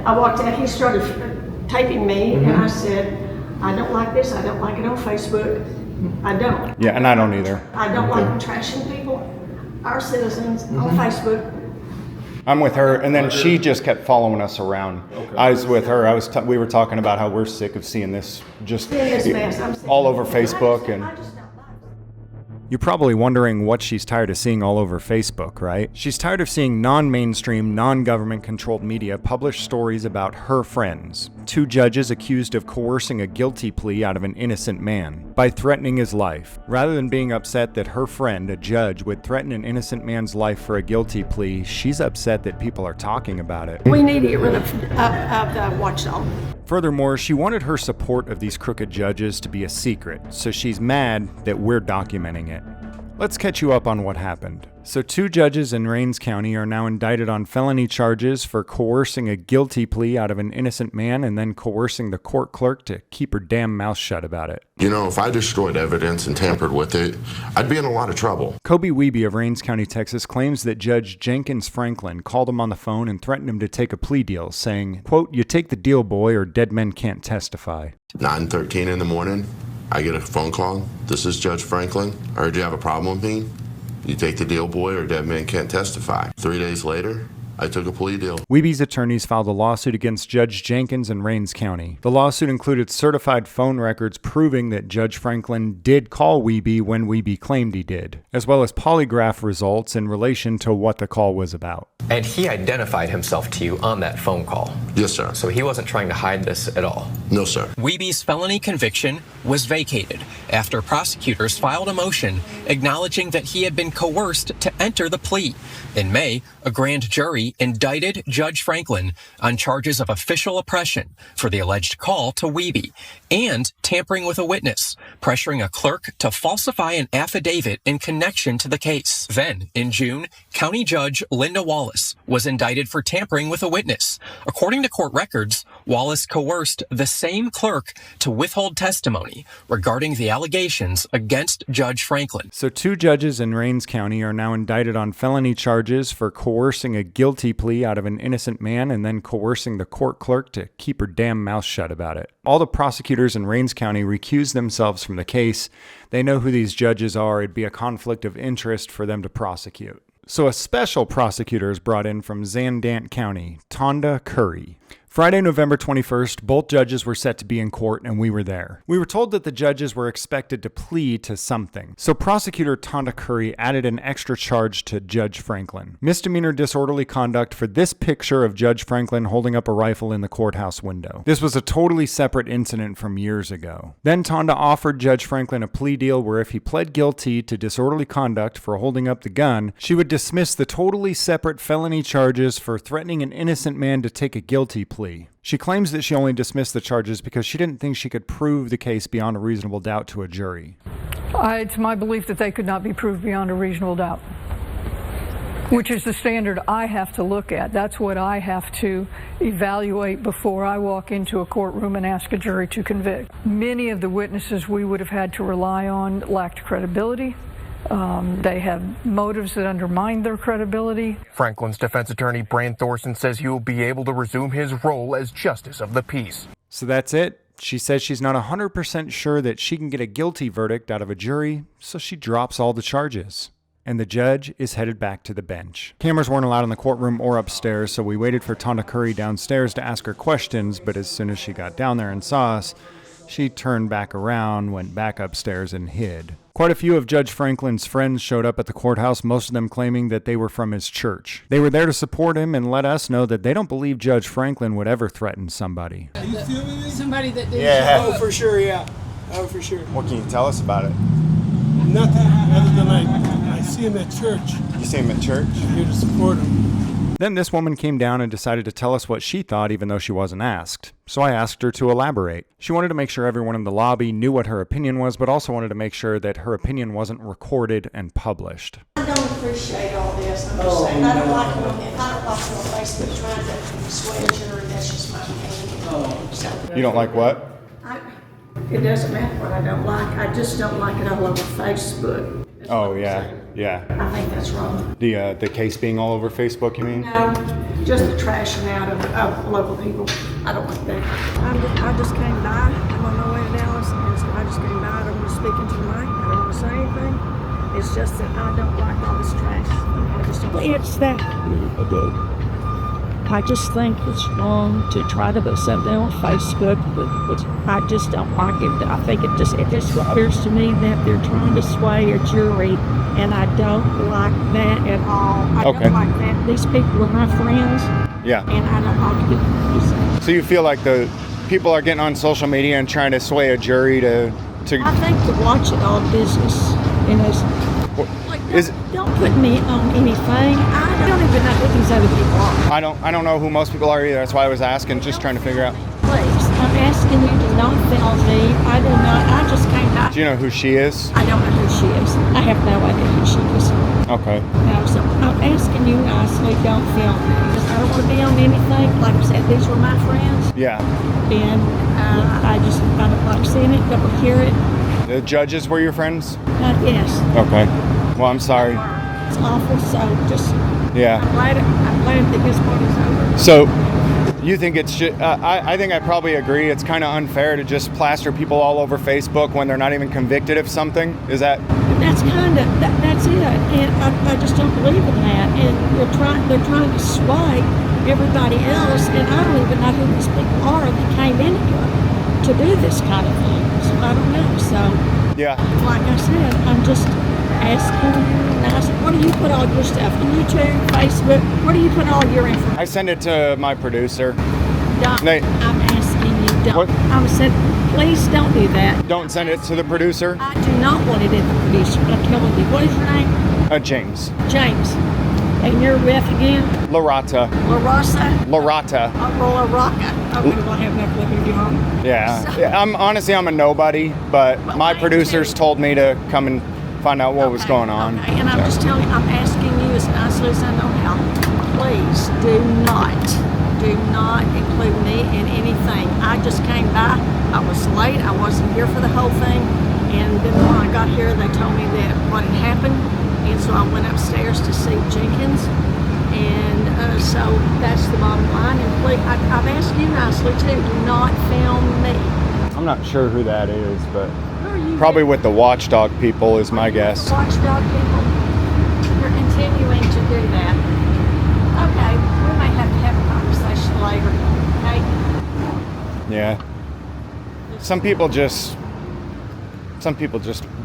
I walked out, he started taping me, and I said, I don't like this, I don't like it on Facebook. I don't. Yeah, and I don't either. I don't like trashing people, our citizens, on Facebook. I'm with her, and then she just kept following us around. I was with her. We were talking about how we're sick of seeing this just all over Facebook. And you're probably wondering what she's tired of seeing all over Facebook, right? She's tired of seeing non-mainstream, non-government controlled media publish stories about her friends, 2 judges accused of coercing a guilty plea out of an innocent man by threatening his life. Rather than being upset that her friend, a judge, would threaten an innocent man's life for a guilty plea, she's upset that people are talking about it. We need to get rid of the watchdog. Furthermore, she wanted her support of these crooked judges to be a secret, so she's mad that we're documenting it. Let's catch you up on what happened. So 2 judges in Rains County are now indicted on felony charges for coercing a guilty plea out of an innocent man and then coercing the court clerk to keep her damn mouth shut about it. You know, if I destroyed evidence and tampered with it, I'd be in a lot of trouble. Koby Wiebe of Rains County, Texas, claims that Judge Jenkins Franklin called him on the phone and threatened him to take a plea deal, saying, quote, "You take the deal, boy, or dead men can't testify." 9:13 in the morning, I get a phone call. This is Judge Franklin. I heard you have a problem with me. You take the deal, boy, or dead man can't testify. 3 days later, I took a plea deal. Wiebe's attorneys filed a lawsuit against Judge Jenkins in Rains County. The lawsuit included certified phone records proving that Judge Franklin did call Wiebe when Wiebe claimed he did, as well as polygraph results in relation to what the call was about. And he identified himself to you on that phone call? Yes, sir. So he wasn't trying to hide this at all? No, sir. Wiebe's felony conviction was vacated after prosecutors filed a motion acknowledging that he had been coerced to enter the plea. In May, a grand jury indicted Judge Franklin on charges of official oppression for the alleged call to Wiebe and tampering with a witness, pressuring a clerk to falsify an affidavit in connection to the case. Then, in June, County Judge Linda Wallace was indicted for tampering with a witness. According to court records, Wallace coerced the same clerk to withhold testimony regarding the allegations against Judge Franklin. So 2 judges in Rains County are now indicted on felony charges for coercing a guilty plea out of an innocent man and then coercing the court clerk to keep her damn mouth shut about it. All the prosecutors in Rains County recused themselves from the case. They know who these judges are. It'd be a conflict of interest for them to prosecute. So a special prosecutor is brought in from Zandt County, Tonda Curry. Friday, November 21st, both judges were set to be in court, and we were there. We were told that the judges were expected to plead to something. So Prosecutor Tonda Curry added an extra charge to Judge Franklin. Misdemeanor disorderly conduct for this picture of Judge Franklin holding up a rifle in the courthouse window. This was a totally separate incident from years ago. Then Tonda offered Judge Franklin a plea deal where if he pled guilty to disorderly conduct for holding up the gun, she would dismiss the totally separate felony charges for threatening an innocent man to take a guilty plea. She claims that she only dismissed the charges because she didn't think she could prove the case beyond a reasonable doubt to a jury. It's my belief that they could not be proved beyond a reasonable doubt, which is the standard I have to look at. That's what I have to evaluate before I walk into a courtroom and ask a jury to convict. Many of the witnesses we would have had to rely on lacked credibility. They have motives that undermine their credibility. Franklin's defense attorney, Brand Thorson, says he will be able to resume his role as justice of the peace. So that's it. She says she's not 100% sure that she can get a guilty verdict out of a jury, so she drops all the charges. And the judge is headed back to the bench. Cameras weren't allowed in the courtroom or upstairs, so we waited for Tonda Curry downstairs to ask her questions, but as soon as she got down there and saw us, she turned back around, went back upstairs, and hid. Quite a few of Judge Franklin's friends showed up at the courthouse, most of them claiming that they were from his church. They were there to support him and let us know that they don't believe Judge Franklin would ever threaten somebody. Are you filming me? Somebody that did. Yeah. Oh, for sure, yeah. Oh, for sure. What can you tell us about it? Nothing other than I see him at church. You see him at church? I'm here to support him. Then this woman came down and decided to tell us what she thought even though she wasn't asked. So I asked her to elaborate. She wanted to make sure everyone in the lobby knew what her opinion was, but also wanted to make sure that her opinion wasn't recorded and published. I don't appreciate all this. I'm just saying, I don't like it on Facebook trying to sway a jury. That's just my opinion. So, You don't like what? it doesn't matter what I don't like. I just don't like it all over Facebook. Oh, yeah. Yeah. I think that's wrong. The case being all over Facebook, you mean? No, just the trashing out of local people. I don't like that. I just came by. I'm on my way to Dallas, and so I just came by. I don't want to speak into the mic. I don't want to say anything. It's just that I don't like all this trash. I just don't. It's that. I just think it's wrong to try to put something on Facebook, but I just don't like it. I think it just appears to me that they're trying to sway a jury, and I don't like that at all. I don't like that. These people are my friends. Yeah. And I don't like it. So you feel like the people are getting on social media and trying to sway a jury to I think to watch it all business, you know. Don't put me on anything. I don't even know who these other people are. I don't know who most people are either. That's why I was asking, just trying to figure out. Please, I'm asking you to not film me. I do not. I just came back. Do you know who she is? I don't know who she is. I have no idea who she is. Okay. No, so I'm asking you nicely, don't film me. Because I don't want to be on anything. Like I said, these were my friends. Yeah. And I don't like seeing it, don't hear it. The judges were your friends? Yes. Okay. Well, I'm sorry. It's awful, so just... Yeah. I'm glad that this part is over. So, you think it's just... I think I probably agree. It's kind of unfair to just plaster people all over Facebook when they're not even convicted of something. Is that... That's kind of... That's it. And I just don't believe in that. And they're trying to sway everybody else, and I don't even know who these people are that came in here to do this kind of thing. So I don't know. So, yeah. Like I said, I'm just asking you nice. What do you put all your stuff? YouTube, Facebook? Where do you put all your information? I send it to my producer. Don't. I'm asking you, don't. What? I'm saying, please don't do that. Don't send it to the producer? I do not want it in the producer. I'm telling you. What is your name? James. James. And you're with again? Larata. Larasa? Larata. Laraka. Okay, well, I have no clue who you are. Yeah. So, I'm a nobody, but my producers told me to come and find out what was going on. Okay, and I'm just telling you, I'm asking you as nicely as I know how. Please do not include me in anything. I just came by. I was late. I wasn't here for the whole thing. And then when I got here, they told me that what had happened. And so I went upstairs to see Jenkins. And so that's the bottom line. And please, I've asked you nicely too, do not film me. I'm not sure who that is, but Who are you probably with? with the Watchdog people is my guess. Watchdog people. You're continuing to do that. Okay, we may have to have a conversation later. Okay? Yeah. Some people just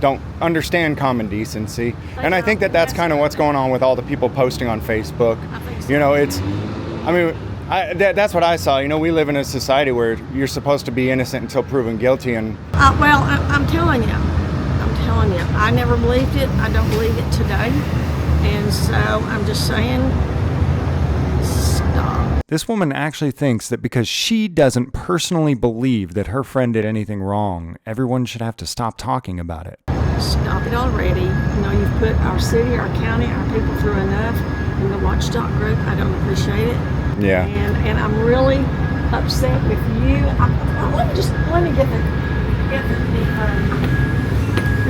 don't understand common decency. And I think that's kind of what's going on with all the people posting on Facebook. You know, that's what I saw. You know, we live in a society where you're supposed to be innocent until proven guilty. And Well, I'm telling you, I never believed it. I don't believe it today. And so I'm just saying, stop. this woman actually thinks that because she doesn't personally believe that her friend did anything wrong, everyone should have to stop talking about it. Stop it already. You know, you've put our city, our county, our people through enough in the Watchdog group. I don't appreciate it. Yeah. And I'm really upset with you. Let me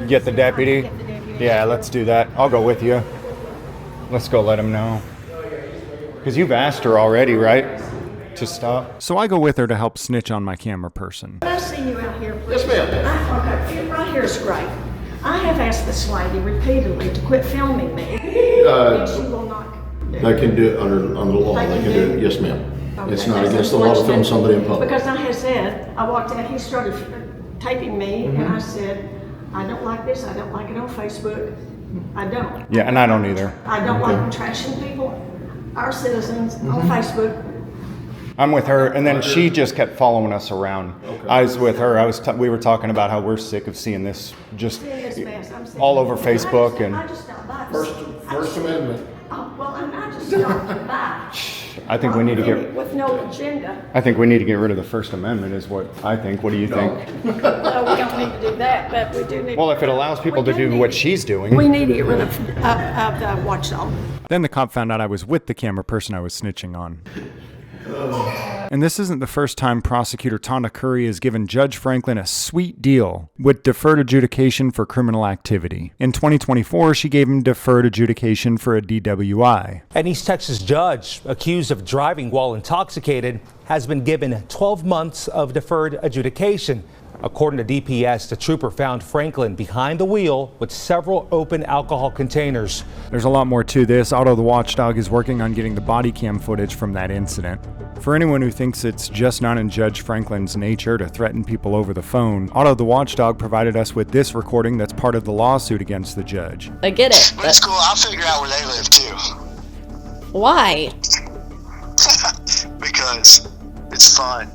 Get the deputy? Yeah, let's do that. I'll go with you. Let's go let him know. Because you've asked her already, right? To stop. So I go with her to help snitch on my camera person. Can I see you out here, please? Yes, ma'am. Okay, right here is great. I have asked this lady repeatedly to quit filming me. And she will not. I can do it under the law. I can do it. Yes, ma'am. Okay, it's not that's against the law to film unfortunate. somebody in public. Because I had said, I walked out, he started taping me, and I said, I don't like this, I don't like it on Facebook. I don't. Yeah, and I don't either. I don't like trashing people, our citizens, on Facebook. I'm with her, and then she just kept following us around. Okay. I was with her. We were talking about how we're sick of seeing this just all over Facebook and. I just don't buy First Amendment. Well, and I just don't buy. I think we need to get. With no agenda. I think we need to get rid of the First Amendment. Is what I think. What do you think? No, we don't need to do that, but we do need. Well, if it allows people to do what she's doing. We need to get rid of the Watchdog. Then the cop found out I was with the camera person I was snitching on. And this isn't the first time Prosecutor Tonda Curry has given Judge Franklin a sweet deal with deferred adjudication for criminal activity. In 2024, she gave him deferred adjudication for a DWI. An East Texas judge accused of driving while intoxicated has been given 12 months of deferred adjudication. According to DPS, the trooper found Franklin behind the wheel with several open alcohol containers. There's a lot more to this. Otto the Watchdog is working on getting the body cam footage from that incident. For anyone who thinks it's just not in Judge Franklin's nature to threaten people over the phone, Otto the Watchdog provided us with this recording that's part of the lawsuit against the judge. I get it. But it's cool. I'll figure out where they live too. Why? Because it's fun.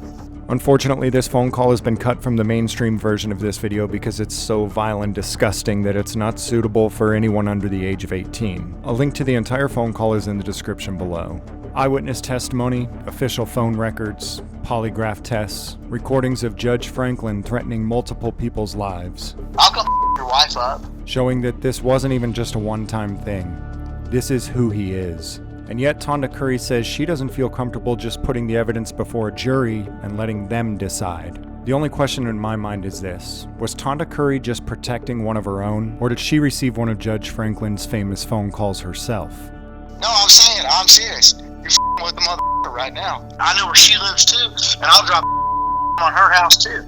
Unfortunately, this phone call has been cut from the mainstream version of this video because it's so vile and disgusting that it's not suitable for anyone under the age of 18. A link to the entire phone call is in the description below. Eyewitness testimony, official phone records, polygraph tests, recordings of Judge Franklin threatening multiple people's lives. I'll go your wife up. Showing that this wasn't even just a one-time thing. This is who he is. And yet Tonda Curry says she doesn't feel comfortable just putting the evidence before a jury and letting them decide. The only question in my mind is this: was Tonda Curry just protecting one of her own, or did she receive one of Judge Franklin's famous phone calls herself? No, I'm saying, I'm serious. You're with the mother right now. I know where she lives too, and I'll drop on her house too.